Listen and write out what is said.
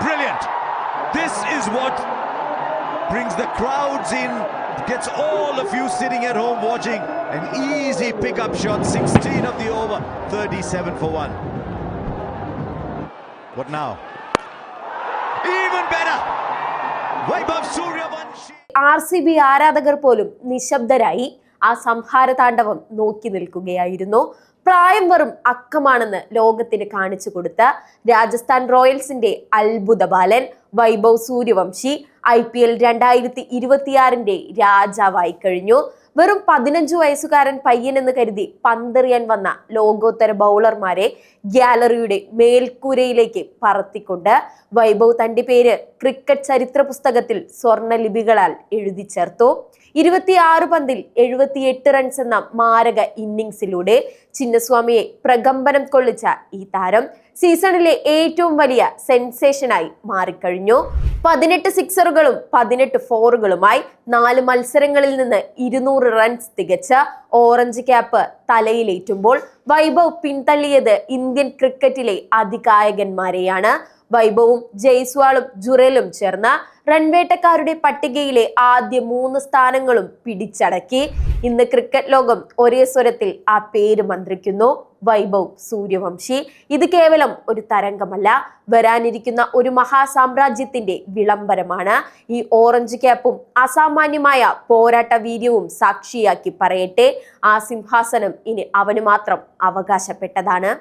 brilliant. This is what brings the crowds in, gets all of you sitting at home watching. An easy pickup shot, 16 of the over, 37 for 1. What now? Even better. Vaibhav Suryavanshi. RCB ആരാധകർ പോലും നിശബ്ദരായി ആ സംഹാര താണ്ഡവം നോക്കി നിൽക്കുകയായിരുന്നു. പ്രായം വെറും അക്കമാണെന്ന് ലോകത്തിന് കാണിച്ചു കൊടുത്ത രാജസ്ഥാൻ റോയൽസിന്റെ അത്ഭുത ബാലൻ വൈഭവ് സൂര്യവംശി IPL 2026 രാജാവായി കഴിഞ്ഞു. വെറും 15 വയസ്സുകാരൻ പയ്യനെന്ന് കരുതി പന്തെറിയാൻ വന്ന ലോകോത്തര ബൗളർമാരെ ഗ്യാലറിയുടെ മേൽക്കൂരയിലേക്ക് പറത്തിക്കൊണ്ട് വൈഭവ് തന്റെ പേര് ക്രിക്കറ്റ് ചരിത്ര പുസ്തകത്തിൽ സ്വർണ്ണ ലിപികളാൽ എഴുതി ചേർത്തു. 26 പന്തിൽ 78 റൺസ് എന്ന മാരക ഇന്നിംഗ്സിലൂടെ ചിന്നസ്വാമിയെ പ്രകമ്പനം കൊള്ളിച്ച ഈ താരം സീസണിലെ ഏറ്റവും വലിയ സെൻസേഷനായി മാറിക്കഴിഞ്ഞു. 18 സിക്സറുകളും 18 ഫോറുകളുമായി 4 മത്സരങ്ങളിൽ നിന്ന് 200 റൺസ് തികച്ച ഓറഞ്ച് ക്യാപ്പ് തലയിലേറ്റുമ്പോൾ വൈഭവ് പിന്തള്ളിയത് ഇന്ത്യൻ ക്രിക്കറ്റിലെ അതികായകന്മാരെയാണ്. വൈഭവും ജയ്സ്വാളും ജുറേലും ചേർന്ന റൺവേട്ടക്കാരുടെ പട്ടികയിലെ ആദ്യ 3 സ്ഥാനങ്ങളും പിടിച്ചടക്കി. ഇന്ന് ക്രിക്കറ്റ് ലോകം ഒരേ സ്വരത്തിൽ ആ പേര് മന്ത്രിക്കുന്നു, വൈഭവ് സൂര്യവംശി. ഇത് കേവലം ഒരു തരംഗമല്ല, വരാനിരിക്കുന്ന ഒരു മഹാസാമ്രാജ്യത്തിന്റെ വിളംബരമാണ്. ഈ ഓറഞ്ച് ക്യാപ്പും അസാമാന്യമായ പോരാട്ട വീര്യവും സാക്ഷിയാക്കി പറയട്ടെ, ആ സിംഹാസനം ഇനി അവന് മാത്രം അവകാശപ്പെട്ടതാണ്.